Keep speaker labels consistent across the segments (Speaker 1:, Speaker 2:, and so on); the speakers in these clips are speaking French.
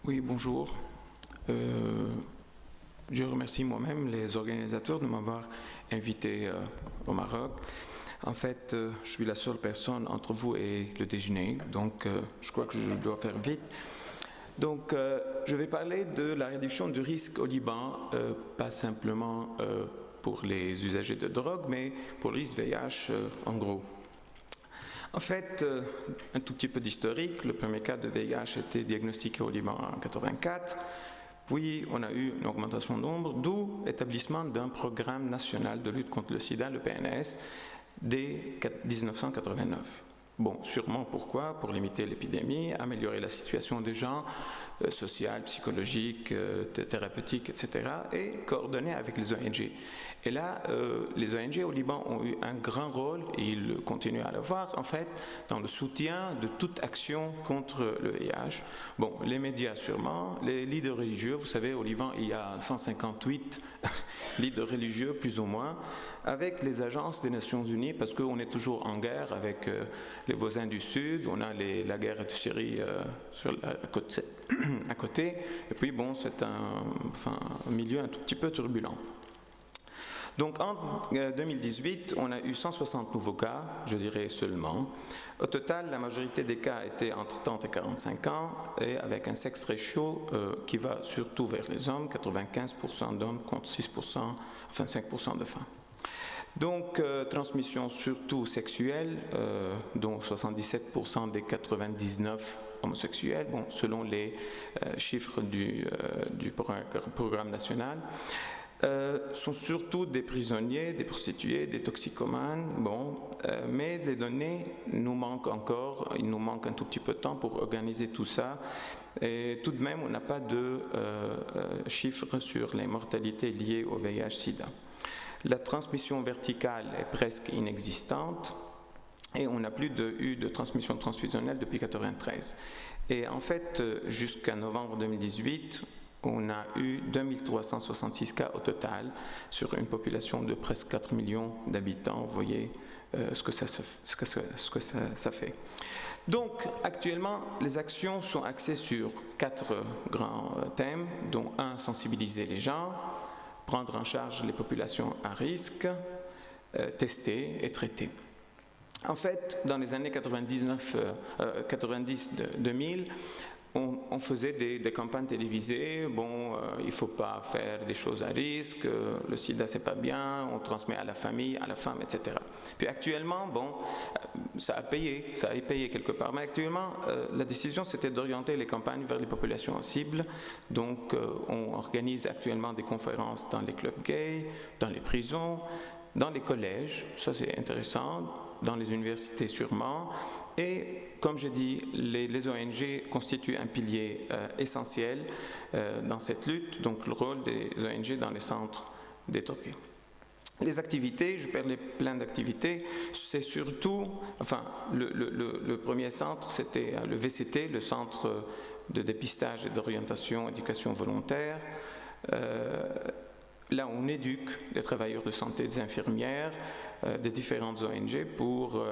Speaker 1: Oui, bonjour. Je remercie moi-même les organisateurs de m'avoir invité au Maroc. En fait, je suis la seule personne entre vous et le déjeuner, donc je crois que je dois faire vite. Donc, je vais parler de la réduction du risque au Liban, pas simplement pour les usagers de drogue, mais pour le risque VIH en gros. En fait, un tout petit peu d'historique. Le premier cas de VIH a été diagnostiqué au Liban en 1984. Puis, on a eu une augmentation de nombre, d'où l'établissement d'un programme national de lutte contre le sida, le PNS, dès 1989. Bon, sûrement pourquoi? Pour limiter l'épidémie, améliorer la situation des gens, sociale, psychologique, thérapeutique, etc., et coordonner avec les ONG. Et là, les ONG au Liban ont eu un grand rôle, et ils continuent à l'avoir, en fait, dans le soutien de toute action contre le VIH. Bon, les médias sûrement, les leaders religieux, vous savez, au Liban, il y a 158 leaders religieux, plus ou moins, avec les agences des Nations Unies, parce qu'on est toujours en guerre avec les voisins du Sud, on a la guerre de Syrie à côté, et puis bon, c'est un milieu un tout petit peu turbulent. Donc en 2018, on a eu 160 nouveaux cas, je dirais seulement. Au total, la majorité des cas étaient entre 30 et 45 ans, et avec un sex ratio qui va surtout vers les hommes, 95% d'hommes contre 5% de femmes. Donc, transmission surtout sexuelle, dont 77% des 99 homosexuels, bon, selon les chiffres du programme national, sont surtout des prisonniers, des prostituées, des toxicomanes, bon, mais les données nous manquent encore, il nous manque un tout petit peu de temps pour organiser tout ça. Et tout de même, on n'a pas de chiffres sur les mortalités liées au VIH-Sida. La transmission verticale est presque inexistante et on n'a plus eu de transmission transfusionnelle depuis 1993. Et en fait, jusqu'à novembre 2018, on a eu 2366 cas au total sur une population de presque 4 millions d'habitants. Vous voyez ce que ça fait. Donc, actuellement, les actions sont axées sur 4 grands thèmes, dont un, sensibiliser les gens, prendre en charge les populations à risque, tester et traiter. En fait, dans les années 90-2000, on faisait des campagnes télévisées, bon, il ne faut pas faire des choses à risque, le sida c'est pas bien, on transmet à la famille, à la femme, etc. Puis actuellement, bon, ça a payé quelque part, mais actuellement, la décision c'était d'orienter les campagnes vers les populations cibles, donc on organise actuellement des conférences dans les clubs gays, dans les prisons, dans les collèges, ça c'est intéressant, dans les universités sûrement, et comme je dis, les ONG constituent un pilier essentiel dans cette lutte, donc le rôle des ONG dans les centres détruits. Les activités, je parlais plein d'activités, c'est surtout, enfin, le premier centre, c'était le VCT, le centre de dépistage et d'orientation, éducation volontaire. Là, on éduque les travailleurs de santé, des infirmières, des différentes ONG pour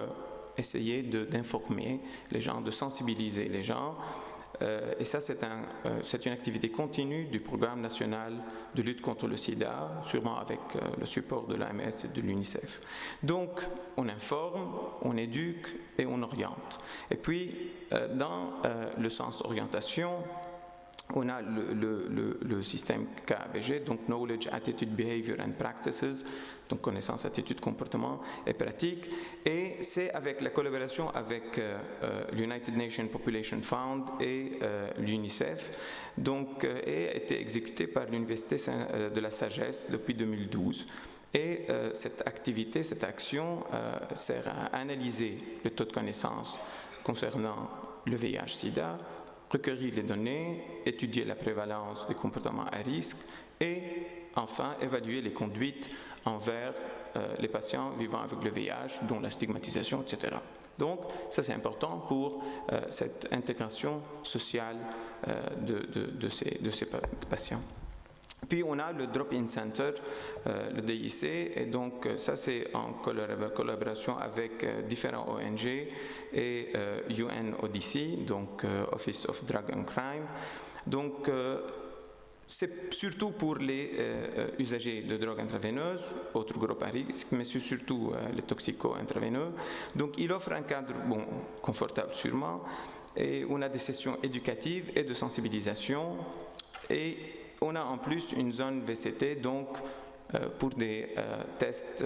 Speaker 1: essayer d'informer les gens, de sensibiliser les gens. Et ça, c'est une activité continue du programme national de lutte contre le sida, sûrement avec le support de l'AMS et de l'UNICEF. Donc, on informe, on éduque et on oriente. Et puis, dans le sens orientation, on a le système KABG, donc Knowledge, Attitude, Behavior and Practices, donc connaissance, attitude, comportement et pratique, et c'est avec la collaboration avec l'United Nations Population Fund et l'UNICEF, donc et a été exécuté par l'Université de la Sagesse depuis 2012. Et cette activité, cette action sert à analyser le taux de connaissance concernant le VIH-Sida, recueillir les données, étudier la prévalence des comportements à risque et enfin évaluer les conduites envers les patients vivant avec le VIH, dont la stigmatisation, etc. Donc ça c'est important pour cette intégration sociale de ces patients. Puis on a le Drop-in Center, le DIC, et donc ça c'est en collaboration avec différents ONG et UNODC, donc Office of Drug and Crime. Donc, c'est surtout pour les usagers de drogues intraveineuses, autres groupes à risque, mais c'est surtout les toxico-intraveineux. Donc, il offre un cadre, bon, confortable sûrement, et on a des sessions éducatives et de sensibilisation, et on a en plus une zone VCT, donc pour des tests,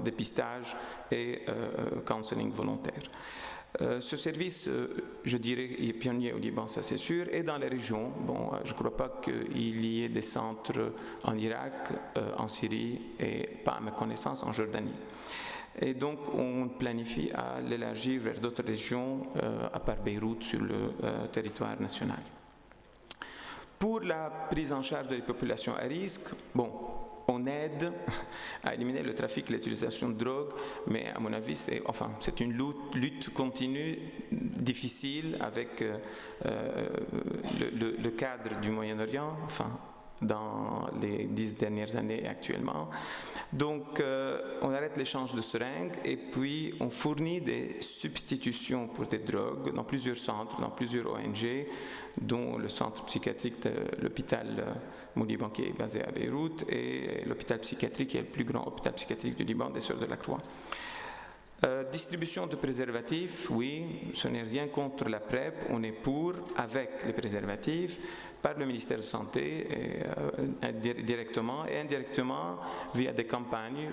Speaker 1: dépistage et counseling volontaire. Ce service, je dirais, est pionnier au Liban, ça c'est sûr, et dans les régions. Bon, je ne crois pas qu'il y ait des centres en Irak, en Syrie et pas à ma connaissance en Jordanie. Et donc on planifie à l'élargir vers d'autres régions, à part Beyrouth, sur le territoire national. Pour la prise en charge des populations à risque, bon, on aide à éliminer le trafic et l'utilisation de drogue, mais à mon avis, c'est une lutte continue, difficile, avec le cadre du Moyen-Orient, dans les 10 dernières années et actuellement. Donc, on arrête l'échange de seringues et puis on fournit des substitutions pour des drogues dans plusieurs centres, dans plusieurs ONG, dont le centre psychiatrique de l'hôpital Mouliban qui est basé à Beyrouth et l'hôpital psychiatrique qui est le plus grand hôpital psychiatrique du Liban, des Sœurs de la Croix. Distribution de préservatifs, oui, ce n'est rien contre la PrEP, on est pour, avec les préservatifs, par le ministère de la Santé directement et indirectement via des campagnes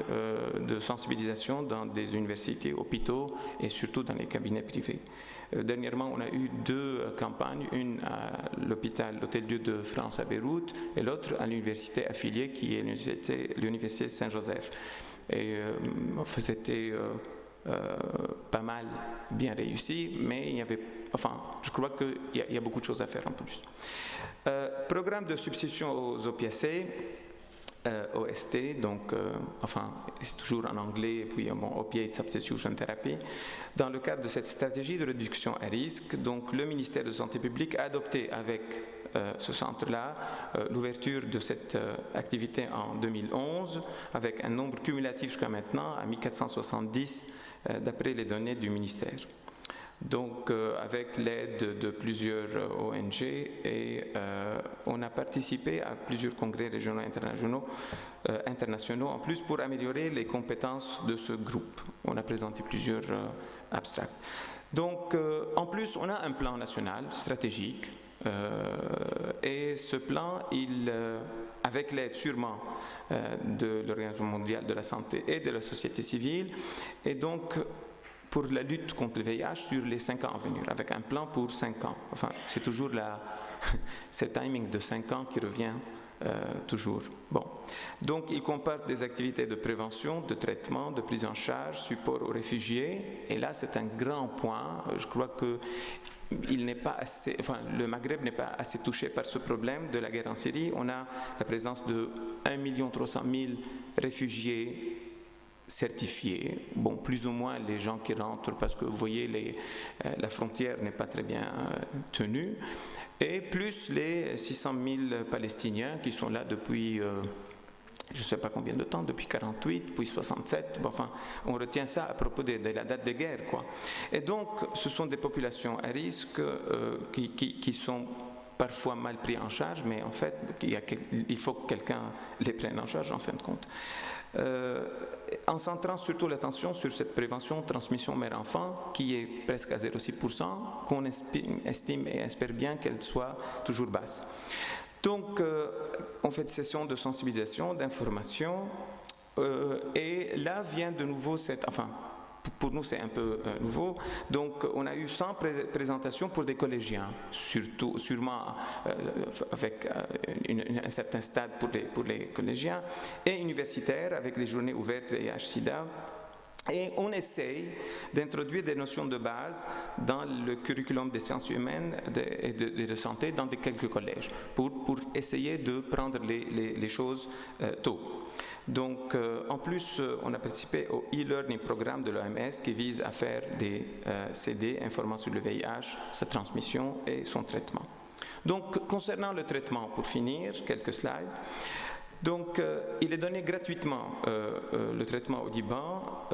Speaker 1: de sensibilisation dans des universités, hôpitaux et surtout dans les cabinets privés. Dernièrement, on a eu 2 campagnes, une à l'Hôtel-Dieu de France à Beyrouth et l'autre à l'université affiliée qui est l'université Saint-Joseph. Et c'était pas mal bien réussi, mais il y avait, je crois qu'il y a beaucoup de choses à faire en plus. Programme de substitution aux opiacés, OST, donc, c'est toujours en anglais, et puis Opiate Substitution Therapy. Dans le cadre de cette stratégie de réduction à risque, donc le ministère de la Santé publique a adopté avec ce centre-là l'ouverture de cette activité en 2011, avec un nombre cumulatif jusqu'à maintenant à 1470 d'après les données du ministère. Donc, avec l'aide de plusieurs ONG et on a participé à plusieurs congrès régionaux et internationaux en plus pour améliorer les compétences de ce groupe. On a présenté plusieurs abstracts. Donc, en plus, on a un plan national stratégique et ce plan, avec l'aide sûrement de l'Organisation mondiale de la santé et de la société civile, et donc pour la lutte contre le VIH sur les 5 ans à venir, avec un plan pour 5 ans. C'est toujours ce timing de 5 ans qui revient toujours. Bon. Donc, il comporte des activités de prévention, de traitement, de prise en charge, support aux réfugiés. Et là, c'est un grand point. Je crois que le Maghreb n'est pas assez touché par ce problème de la guerre en Syrie. On a la présence de 1 300 000 réfugiés certifiés, bon, plus ou moins les gens qui rentrent, parce que vous voyez, la frontière n'est pas très bien tenue, et plus les 600 000 Palestiniens qui sont là depuis, je ne sais pas combien de temps, depuis 48, puis 67, on retient ça à propos de la date de guerre, quoi. Et donc, ce sont des populations à risque qui sont parfois mal pris en charge, mais en fait, il faut que quelqu'un les prenne en charge en fin de compte. En centrant surtout l'attention sur cette prévention transmission mère-enfant qui est presque à 0,6%, qu'on estime et espère bien qu'elle soit toujours basse. Donc, on fait des sessions de sensibilisation, d'information, et là vient de nouveau pour nous, c'est un peu nouveau. Donc, on a eu 100 présentations pour des collégiens, sûrement avec un certain stade pour les collégiens, et universitaires avec des journées ouvertes VIH/SIDA. Et on essaye d'introduire des notions de base dans le curriculum des sciences humaines et de santé dans quelques collèges, pour essayer de prendre les choses tôt. Donc, en plus, on a participé au e-learning programme de l'OMS qui vise à faire des CD informant sur le VIH, sa transmission et son traitement. Donc, concernant le traitement, pour finir, quelques slides. Donc, il est donné gratuitement le traitement au Liban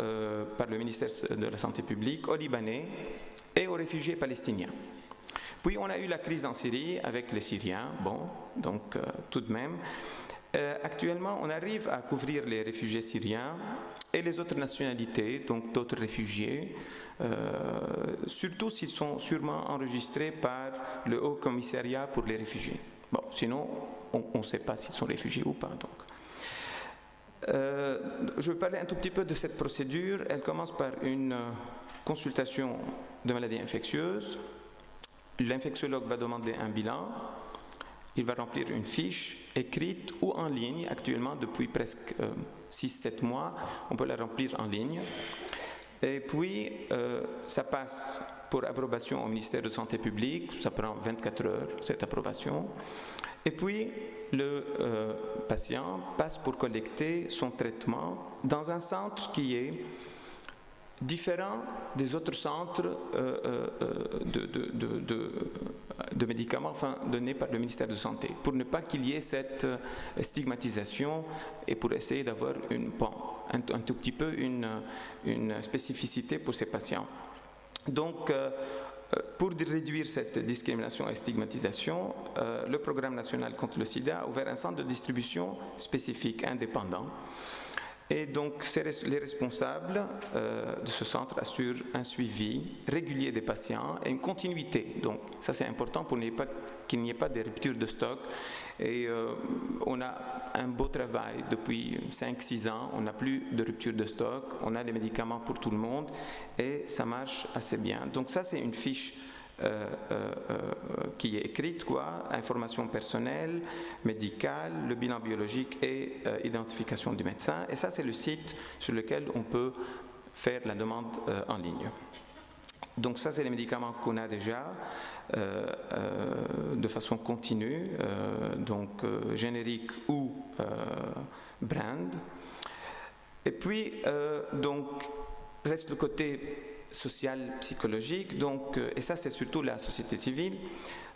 Speaker 1: par le ministère de la Santé publique, aux Libanais et aux réfugiés palestiniens. Puis on a eu la crise en Syrie avec les Syriens, bon, donc tout de même. Actuellement, on arrive à couvrir les réfugiés syriens et les autres nationalités, donc d'autres réfugiés, surtout s'ils sont sûrement enregistrés par le Haut Commissariat pour les réfugiés. Bon, sinon, on ne sait pas s'ils sont réfugiés ou pas. Donc. Je vais parler un tout petit peu de cette procédure. Elle commence par une consultation de maladies infectieuses. L'infectiologue va demander un bilan. Il va remplir une fiche écrite ou en ligne. Actuellement, depuis presque 6-7 mois, on peut la remplir en ligne. Et puis, ça passe pour approbation au ministère de la Santé publique. Ça prend 24 heures, cette approbation. Et puis, le patient passe pour collecter son traitement dans un centre qui est différent des autres centres de médicaments donnés par le ministère de la Santé, pour ne pas qu'il y ait cette stigmatisation et pour essayer d'avoir un tout petit peu une spécificité pour ces patients. Donc, pour réduire cette discrimination et stigmatisation, le Programme national contre le sida a ouvert un centre de distribution spécifique, indépendant. Et donc, les responsables de ce centre assurent un suivi régulier des patients et une continuité. Donc, ça c'est important pour qu'il n'y ait pas de rupture de stock. Et on a un beau travail depuis 5-6 ans. On n'a plus de rupture de stock. On a les médicaments pour tout le monde et ça marche assez bien. Donc, ça c'est une fiche qui est écrite, information personnelle, médicale, le bilan biologique et identification du médecin. Et ça, c'est le site sur lequel on peut faire la demande en ligne. Donc ça, c'est les médicaments qu'on a déjà de façon continue, donc générique ou brand. Et puis, donc, reste le côté social, psychologique, donc, et ça c'est surtout la société civile.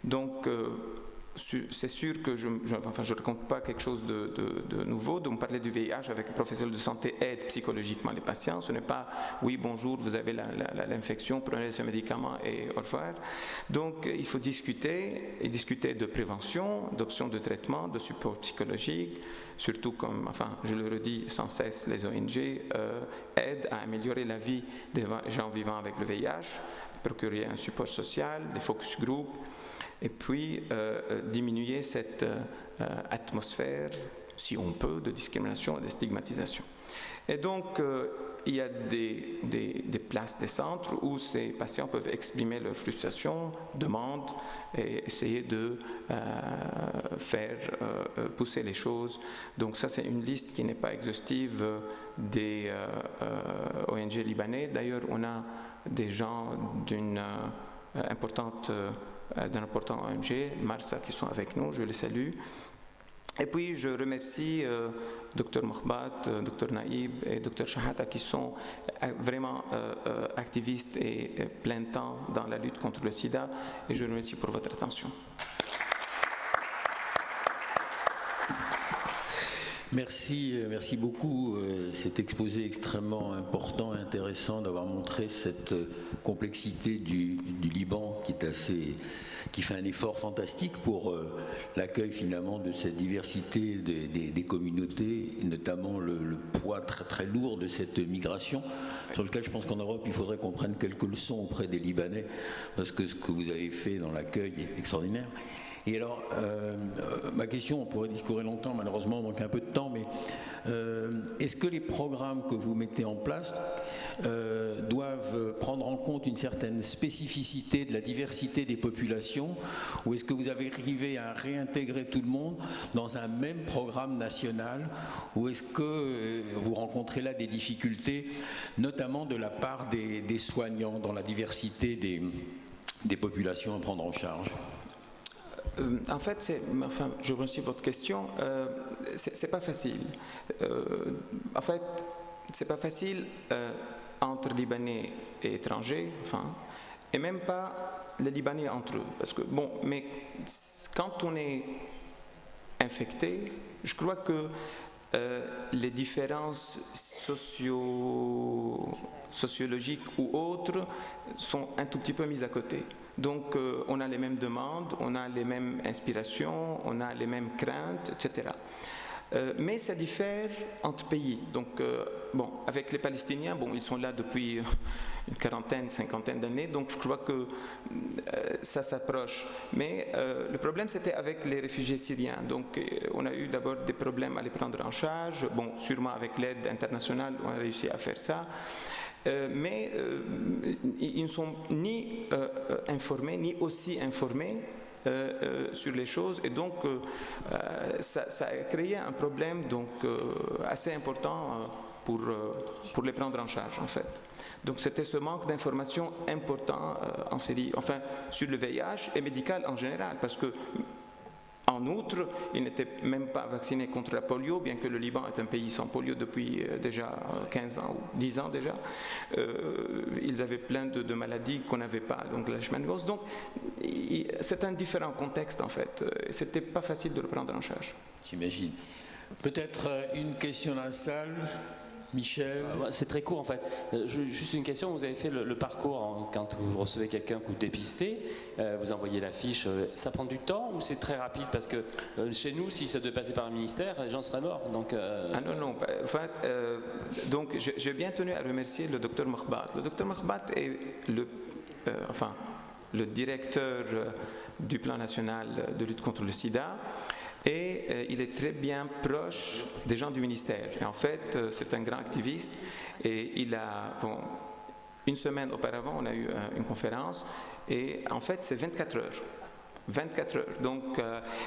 Speaker 1: Donc c'est sûr que je ne raconte pas quelque chose de nouveau. De me parler du VIH avec un professionnel de santé aide psychologiquement les patients. Ce n'est pas oui bonjour vous avez l'infection, prenez ce médicament et au revoir. Donc il faut discuter de prévention, d'options de traitement, de support psychologique. Surtout comme, je le redis sans cesse, les ONG aident à améliorer la vie des gens vivant avec le VIH, procurer un support social, des focus group, et puis diminuer cette atmosphère, si on peut, de discrimination et de stigmatisation. Et donc, il y a des places, des centres où ces patients peuvent exprimer leur frustration, demandent et essayer de faire pousser les choses. Donc ça, c'est une liste qui n'est pas exhaustive des ONG libanais. D'ailleurs, on a des gens d'un important ONG, Marsa, qui sont avec nous, je les salue. Et puis je remercie Dr Mokhbat, Dr Naïb et Dr Shahata qui sont vraiment activistes et plein temps dans la lutte contre le sida, et je remercie pour votre attention.
Speaker 2: Merci beaucoup. Cet exposé extrêmement important et intéressant d'avoir montré cette complexité du Liban qui fait un effort fantastique pour l'accueil finalement de cette diversité des communautés, et notamment le poids très très lourd de cette migration, sur lequel je pense qu'en Europe il faudrait qu'on prenne quelques leçons auprès des Libanais, parce que ce que vous avez fait dans l'accueil est extraordinaire. Et alors, ma question, on pourrait discourir longtemps, malheureusement on manque un peu de temps, mais est-ce que les programmes que vous mettez en place doivent prendre en compte une certaine spécificité de la diversité des populations, ou est-ce que vous avez arrivé à réintégrer tout le monde dans un même programme national, ou est-ce que vous rencontrez là des difficultés, notamment de la part des soignants, dans la diversité des populations à prendre en charge?
Speaker 1: En fait, je remercie votre question. C'est pas facile. En fait, c'est pas facile entre Libanais et étrangers, et même pas les Libanais entre eux. Parce que mais quand on est infecté, je crois que les différences sociologiques ou autres sont un tout petit peu mises à côté. Donc on a les mêmes demandes, on a les mêmes inspirations, on a les mêmes craintes, etc. Mais ça diffère entre pays. Donc, bon, avec les Palestiniens, bon, ils sont là depuis une quarantaine, cinquantaine d'années, donc je crois que ça s'approche. Mais le problème, c'était avec les réfugiés syriens. Donc, on a eu d'abord des problèmes à les prendre en charge. Bon, sûrement avec l'aide internationale, on a réussi à faire ça. Mais ils ne sont ni informés, ni aussi informés sur les choses, et donc ça a créé un problème donc, assez important pour les prendre en charge en fait. Donc c'était ce manque d'information important en Syrie, enfin sur le VIH et médical en général, parce que en outre, ils n'étaient même pas vaccinés contre la polio, bien que le Liban est un pays sans polio depuis déjà 15 ans ou 10 ans déjà. Ils avaient plein de maladies qu'on n'avait pas, donc la leishmaniose. Donc c'est un différent contexte en fait. C'était pas facile de le prendre en charge.
Speaker 2: J'imagine. Peut-être une question dans la salle. Michel.
Speaker 3: C'est très court en fait. Juste une question, vous avez fait le parcours quand vous recevez quelqu'un que vous dépistez, vous envoyez la fiche, ça prend du temps ou c'est très rapide? Parce que chez nous, si ça devait passer par le ministère, les gens seraient morts. Donc,
Speaker 1: Ah non, non. En fait, donc j'ai bien tenu à remercier le docteur Makhbat. Le docteur Makhbat est le directeur du plan national de lutte contre le sida. Et il est très bien proche des gens du ministère. Et en fait, c'est un grand activiste. Et il a, bon, une semaine auparavant, on a eu une conférence. Et en fait, c'est 24 heures. 24 heures. Donc,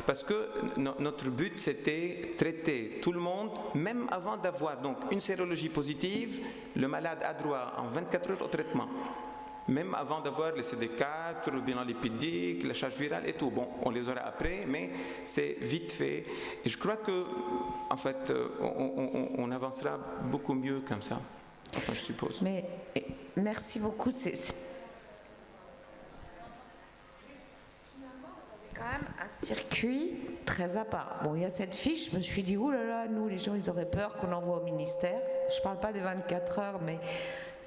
Speaker 1: parce que notre but, c'était traiter tout le monde, même avant d'avoir donc une sérologie positive, le malade a droit en 24 heures au traitement. Même avant d'avoir les CD4, le bilan lipidique, la charge virale et tout. Bon, on les aura après, mais c'est vite fait. Et je crois que, en fait, on avancera beaucoup mieux comme ça. Enfin, je suppose.
Speaker 4: Mais merci beaucoup. C'est quand même un circuit très à part. Bon, il y a cette fiche. Je me suis dit, ouh là là, nous, les gens, ils auraient peur qu'on envoie au ministère. Je ne parle pas des 24 heures, mais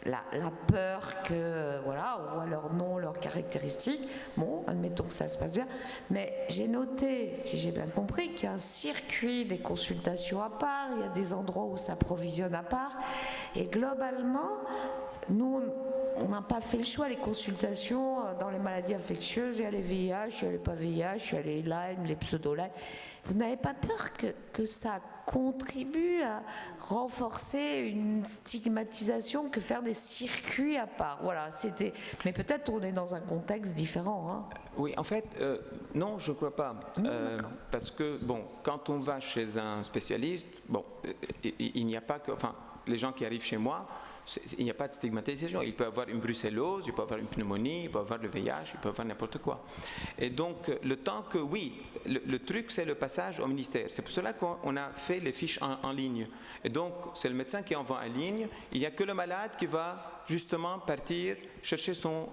Speaker 4: la peur que, voilà, on voit leur nom, leurs caractéristiques. Bon, admettons que ça se passe bien. Mais j'ai noté, si j'ai bien compris, qu'il y a un circuit des consultations à part, il y a des endroits où ça provisionne à part. Et globalement, nous, on n'a pas fait le choix. Les consultations dans les maladies infectieuses, il y a les VIH, il y a les pas VIH, il y a les Lyme, les pseudo-Lyme. Vous n'avez pas peur que ça contribue à renforcer une stigmatisation, que faire des circuits à part? Voilà, c'était. Mais peut-être on est dans un contexte différent. Hein.
Speaker 1: Oui, en fait, non, je ne crois pas. Parce que, bon, quand on va chez un spécialiste, bon, il n'y a pas que. Enfin, les gens qui arrivent chez moi, il n'y a pas de stigmatisation. Il peut avoir une brucellose, il peut avoir une pneumonie, il peut avoir le VIH, il peut avoir n'importe quoi. Et donc, le temps que, oui, le truc, c'est le passage au ministère. C'est pour cela qu'on a fait les fiches en ligne. Et donc, c'est le médecin qui envoie en ligne. Il n'y a que le malade qui va justement partir chercher son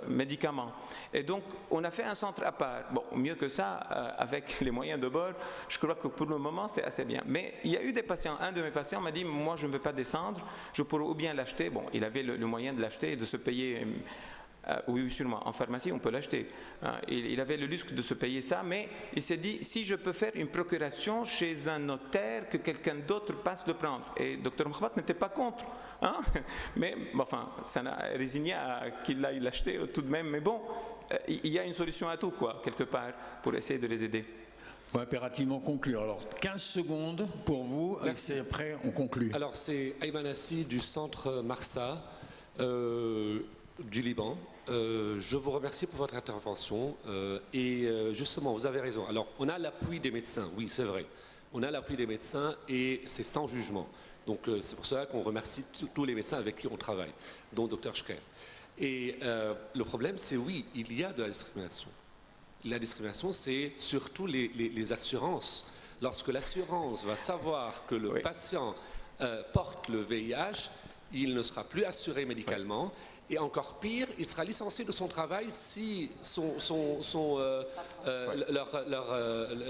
Speaker 1: médicament. Et donc, on a fait un centre à part. Bon, mieux que ça, avec les moyens de bord, je crois que pour le moment, c'est assez bien. Mais il y a eu des patients. Un de mes patients m'a dit, moi, je ne veux pas descendre, je pourrais ou bien l'acheter. Bon, il avait le moyen de l'acheter et de se payer. Oui, sûrement. En pharmacie, on peut l'acheter. Il avait le luxe de se payer ça, mais il s'est dit, si je peux faire une procuration chez un notaire, que quelqu'un d'autre passe le prendre. Et Dr Makhbat n'était pas contre. Hein? Mais bon, enfin, ça n'a résigné à qu'il aille l'acheter tout de même. Mais bon, il y a une solution à tout, quoi, quelque part, pour essayer de les aider.
Speaker 2: Il faut impérativement conclure. Alors, 15 secondes pour vous, et après, on conclut.
Speaker 5: Alors, c'est Ayman Assi du centre Marsa du Liban. Je vous remercie pour votre intervention. Justement, vous avez raison. Alors, on a l'appui des médecins, oui, c'est vrai. On a l'appui des médecins et c'est sans jugement. Donc, c'est pour cela qu'on remercie tous les médecins avec qui on travaille, dont Dr Shker. Et le problème, c'est oui, il y a de la discrimination. La discrimination, c'est surtout les assurances. Lorsque l'assurance va savoir que le patient porte le VIH, il ne sera plus assuré médicalement. Et encore pire, il sera licencié de son travail si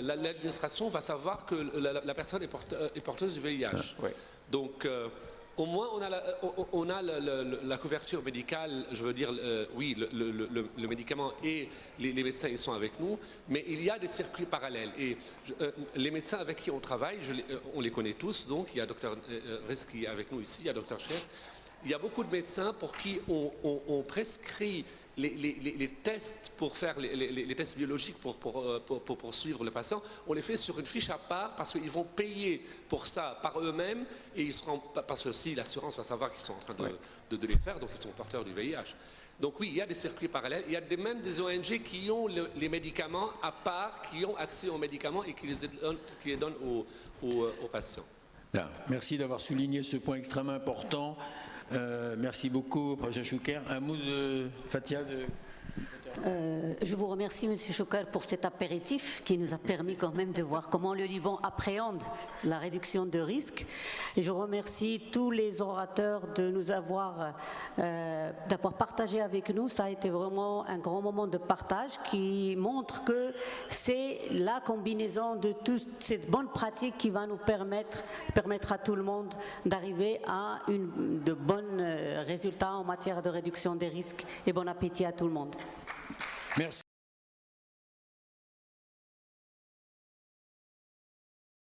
Speaker 5: l'administration va savoir que la personne est porteuse du VIH. Donc, Au moins, on a la couverture médicale, je veux dire, oui, le médicament et les médecins, ils sont avec nous, mais il y a des circuits parallèles. Et les médecins avec qui on travaille, on les connaît tous, donc il y a Dr Riz qui est avec nous ici, il y a Dr Cher. Il y a beaucoup de médecins pour qui on prescrit les tests pour faire les tests biologiques pour suivre le patient, on les fait sur une fiche à part parce qu'ils vont payer pour ça par eux-mêmes et ils seront, parce que aussi l'assurance va savoir qu'ils sont en train de les faire, donc ils sont porteurs du VIH. Donc oui, il y a des circuits parallèles, il y a même des ONG qui ont les médicaments à part, qui ont accès aux médicaments et qui les donnent aux patients.
Speaker 2: Bien. Merci d'avoir souligné ce point extrêmement important. Merci beaucoup, professeur Choucair. Un mot de Fatia
Speaker 6: Je vous remercie, Monsieur Choucair, pour cet apéritif qui nous a permis quand même de voir comment le Liban appréhende la réduction de risques. Et je remercie tous les orateurs de nous avoir partagé avec nous. Ça a été vraiment un grand moment de partage qui montre que c'est la combinaison de toutes ces bonnes pratiques qui va nous permettre à tout le monde d'arriver à de bons résultats en matière de réduction des risques. Et bon appétit à tout le monde.
Speaker 2: Merci.